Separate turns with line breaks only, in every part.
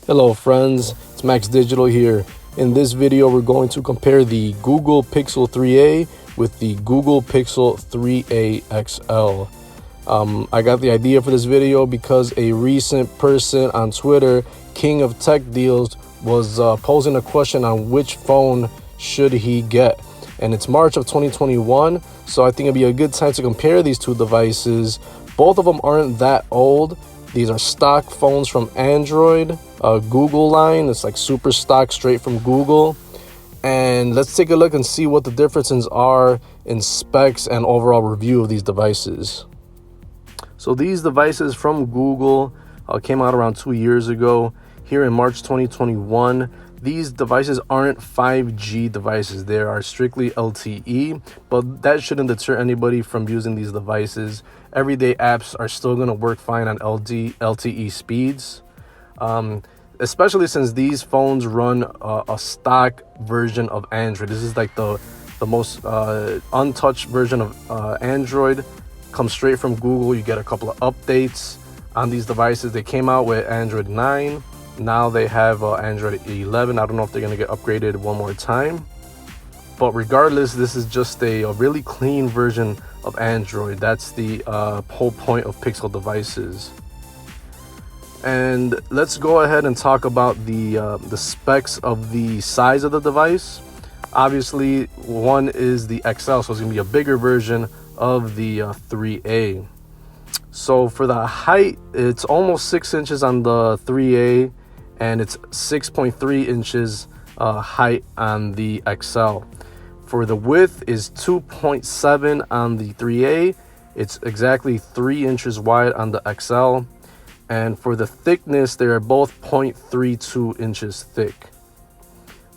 Hello friends, it's Max Digital here. In this video we're going to compare the Google Pixel 3a with the Google Pixel 3a XL. I got the idea for this video because a recent person on Twitter, King of Tech Deals, was posing a question on which phone should he get. And it's March of 2021, so I think it'd be a good time to compare these two devices. Both of them aren't that old. These are stock phones from Android, Google line. It's like super stock, straight from Google. And let's take a look and see what the differences are in specs and overall review of these devices. So these devices from Google came out around 2 years ago. Here in March 2021, these devices aren't 5G devices. They are strictly LTE, but that shouldn't deter anybody from using these devices. Everyday apps are still going to work fine on LTE speeds, especially since these phones run a stock version of Android. This is like the most untouched version of Android. Comes straight from Google. You get a couple of updates on these devices. They came out with Android 9. Now they have Android 11. I don't know if they're going to get upgraded one more time. But regardless, this is just a really clean version of Android. That's the whole point of Pixel devices. And let's go ahead and talk about the specs of the size of the device. Obviously, one is the XL, so it's going to be a bigger version of the 3A. So for the height, it's almost 6 inches on the 3A, and it's 6.3 inches height on the XL. For the width is 2.7 on the 3A. It's exactly 3 inches wide on the XL. And for the thickness, they are both 0.32 inches thick.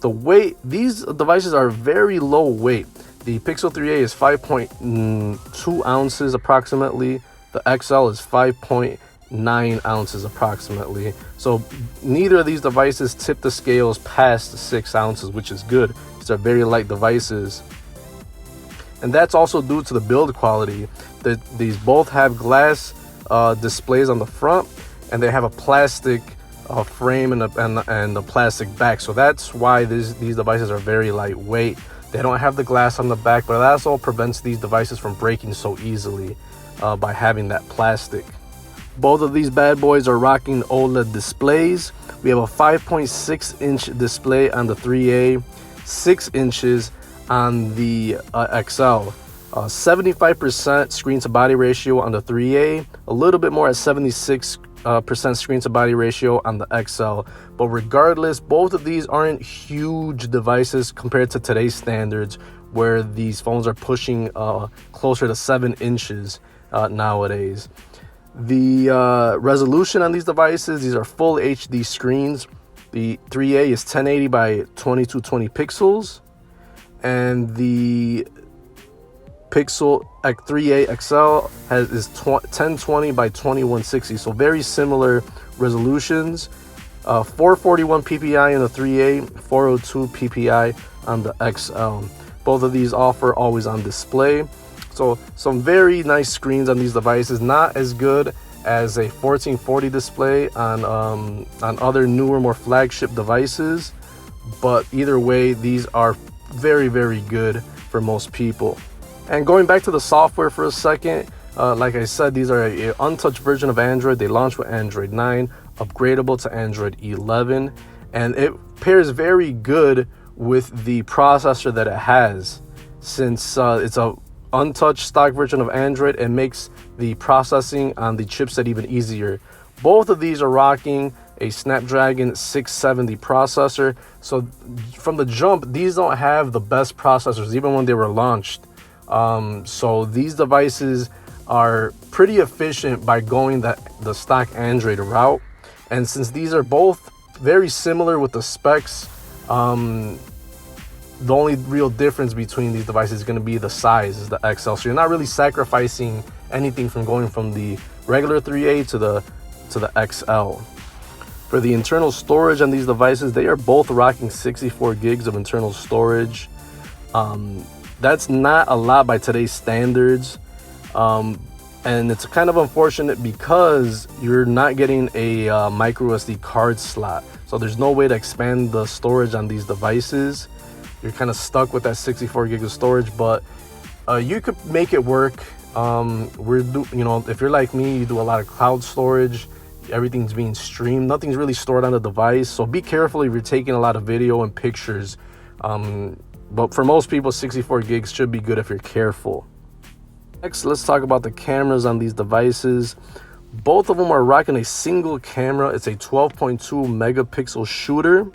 The weight, these devices are very low weight. The Pixel 3a is 5.2 ounces approximately. The XL is 5.9 ounces approximately. So neither of these devices tip the scales past 6 ounces, which is good. These are very light devices. And that's also due to the build quality. These both have glass displays on the front, and they have a plastic frame and a plastic back. So that's why these devices are very lightweight. They don't have the glass on the back, but that also prevents these devices from breaking so easily by having that plastic. Both of these bad boys are rocking OLED displays. We have a 5.6 inch display on the 3A, 6 inches on the XL. 75% screen to body ratio on the 3A, a little bit more at 76% screen to body ratio on the XL. But regardless, both of these aren't huge devices compared to today's standards, where these phones are pushing closer to 7 inches nowadays. The resolution on these devices, these are full HD screens. The 3A is 1080 by 2220 pixels, and the Pixel 3a XL is 1020 by 2160, so very similar resolutions. 441 ppi in the 3a, 402 ppi on the XL. Both of these offer always on display. So some very nice screens on these devices. Not as good as a 1440 display on other newer, more flagship devices, but either way, these are very, very good for most people. And going back to the software for a second, like I said, these are an untouched version of Android. They launched with Android 9, upgradable to Android 11, and it pairs very good with the processor that it has. Since it's a untouched stock version of Android, it makes the processing on the chipset even easier. Both of these are rocking a Snapdragon 670 processor. So from the jump, these don't have the best processors, even when they were launched. So these devices are pretty efficient by going the stock Android route. And since these are both very similar with the specs, the only real difference between these devices is going to be the size, is the XL. So you're not really sacrificing anything from going from the regular 3A to the XL. For the internal storage on these devices, they are both rocking 64 gigs of internal storage. That's not a lot by today's standards. And it's kind of unfortunate because you're not getting a micro SD card slot. So there's no way to expand the storage on these devices. You're kind of stuck with that 64 gigs of storage, but you could make it work. If you're like me, you do a lot of cloud storage. Everything's being streamed. Nothing's really stored on the device. So be careful if you're taking a lot of video and pictures. But for most people, 64 gigs should be good if you're careful. Next, let's talk about the cameras on these devices. Both of them are rocking a single camera. It's a 12.2 megapixel shooter.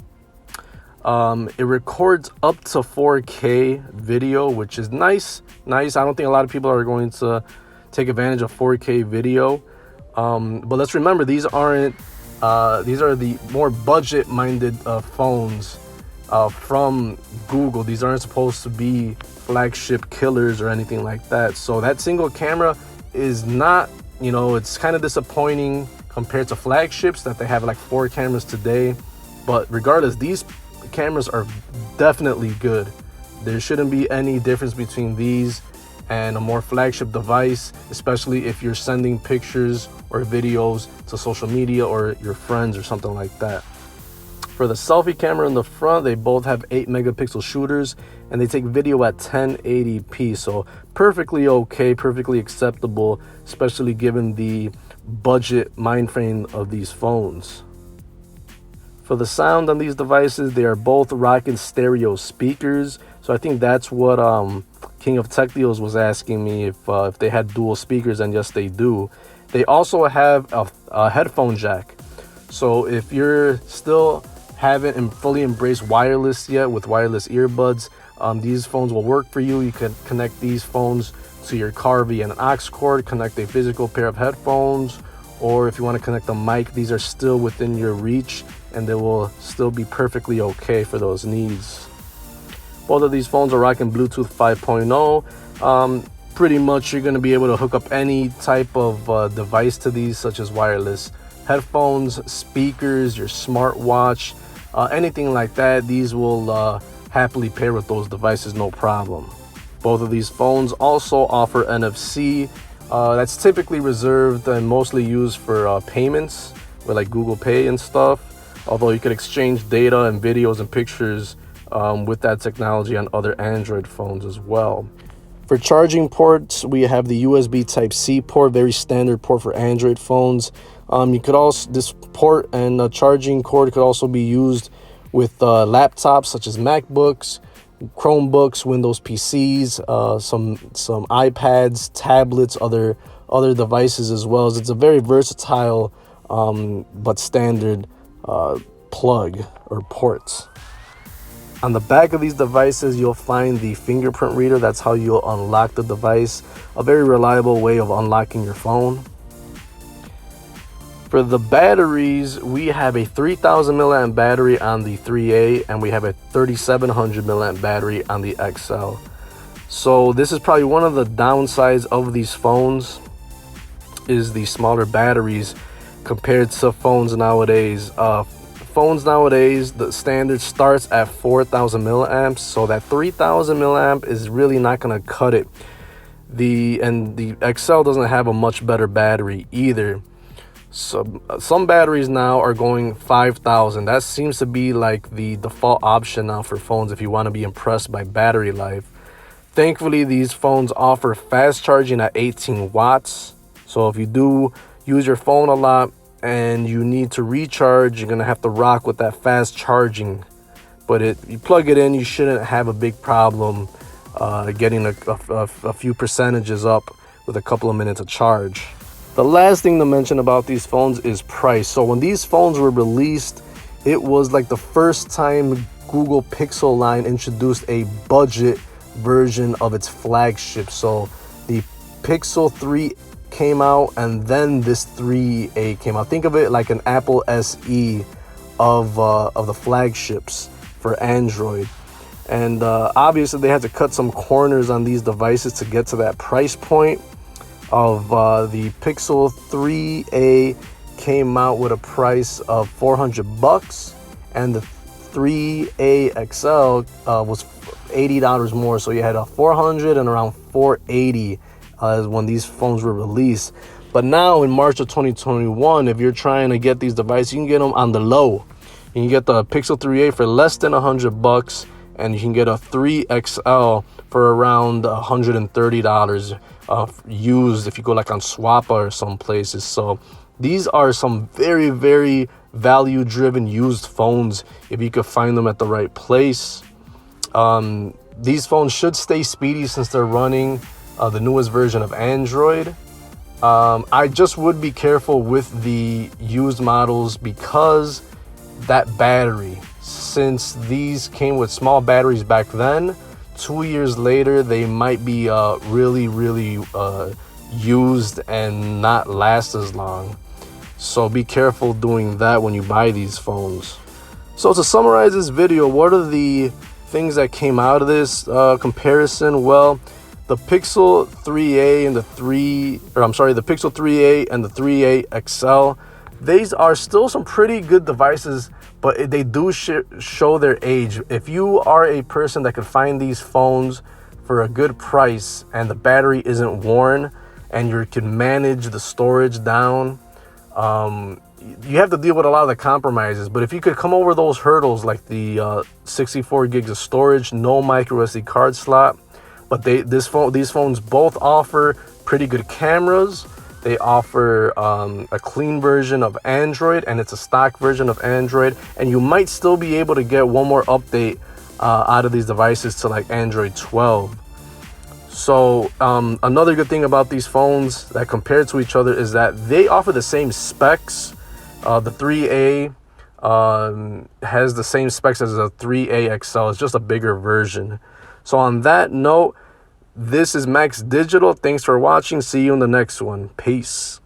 It records up to 4K video, which is nice. I don't think a lot of people are going to take advantage of 4K video. But let's remember, these are the more budget-minded phones from Google. These aren't supposed to be flagship killers or anything like that. So that single camera is not, it's kind of disappointing compared to flagships that they have like 4 cameras today. But regardless, these cameras are definitely good. There shouldn't be any difference between these and a more flagship device, especially if you're sending pictures or videos to social media or your friends or something like that. For the selfie camera in the front, they both have 8 megapixel shooters and they take video at 1080p. So perfectly okay, perfectly acceptable, especially given the budget mind frame of these phones. For the sound on these devices, they are both rocking stereo speakers. So I think that's what King of Tech Deals was asking me if they had dual speakers, and yes, they do. They also have a headphone jack. So if you're still haven't fully embraced wireless yet with wireless earbuds, these phones will work for you. You can connect these phones to your car via an aux cord, connect a physical pair of headphones, or if you want to connect a mic, these are still within your reach and they will still be perfectly okay for those needs. Both of these phones are rocking Bluetooth 5.0. Pretty much you're going to be able to hook up any type of device to these, such as wireless headphones, speakers, your smartwatch, anything like that. These will happily pair with those devices, no problem. Both of these phones also offer NFC. That's typically reserved and mostly used for payments with like Google Pay and stuff. Although you could exchange data and videos and pictures with that technology on other Android phones as well. For charging ports, we have the USB Type-C port, very standard port for Android phones. You could also, this port and charging cord could also be used with laptops such as MacBooks, Chromebooks, Windows PCs, some iPads, tablets, other devices as well. It's a very versatile but standard plug or ports. On the back of these devices, you'll find the fingerprint reader. That's how you'll unlock the device. A very reliable way of unlocking your phone. For the batteries, we have a 3000 milliamp battery on the 3A and we have a 3700 milliamp battery on the XL. So this is probably one of the downsides of these phones, is the smaller batteries compared to phones nowadays. The standard starts at 4000 milliamps, so that 3000 milliamp is really not going to cut it. The XL doesn't have a much better battery either. So some batteries now are going 5000. That seems to be like the default option now for phones if you want to be impressed by battery life. Thankfully, these phones offer fast charging at 18 watts. So if you do use your phone a lot and you need to recharge, you're gonna have to rock with that fast charging. But you plug it in, you shouldn't have a big problem getting a few percentages up with a couple of minutes of charge. The last thing to mention about these phones is price. So when these phones were released, it was like the first time Google Pixel line introduced a budget version of its flagship. So the Pixel 3 came out and then this 3A came out. Think of it like an Apple SE of the flagships for Android. And obviously they had to cut some corners on these devices to get to that price point of the Pixel 3A came out with a price of $400 and the 3A XL was $80 more. So you had a $400 and around $480 when these phones were released. But now in March of 2021, if you're trying to get these devices, you can get them on the low. You can get the Pixel 3a for less than $100, and you can get a 3XL for around $130 used if you go like on Swappa or some places. So these are some very, very value driven used phones if you could find them at the right place. These phones should stay speedy since they're running the newest version of Android. I just would be careful with the used models because that battery, since these came with small batteries back then, 2 years later they might be really used and not last as long. So be careful doing that when you buy these phones. So to summarize this video, what are the things that came out of this comparison? Well, the Pixel 3a and the Pixel 3a and the 3a XL, these are still some pretty good devices, but they do show their age. If you are a person that can find these phones for a good price and the battery isn't worn and you can manage the storage down, you have to deal with a lot of the compromises. But if you could come over those hurdles, like the 64 gigs of storage, no micro SD card slot, but these phones both offer pretty good cameras. They offer a clean version of Android, and it's a stock version of Android, and you might still be able to get one more update out of these devices to like Android 12. So another good thing about these phones that compared to each other is that they offer the same specs. The 3A has the same specs as the 3A XL. It's just a bigger version. So on that note, this is Max Digital. Thanks for watching. See you in the next one. Peace.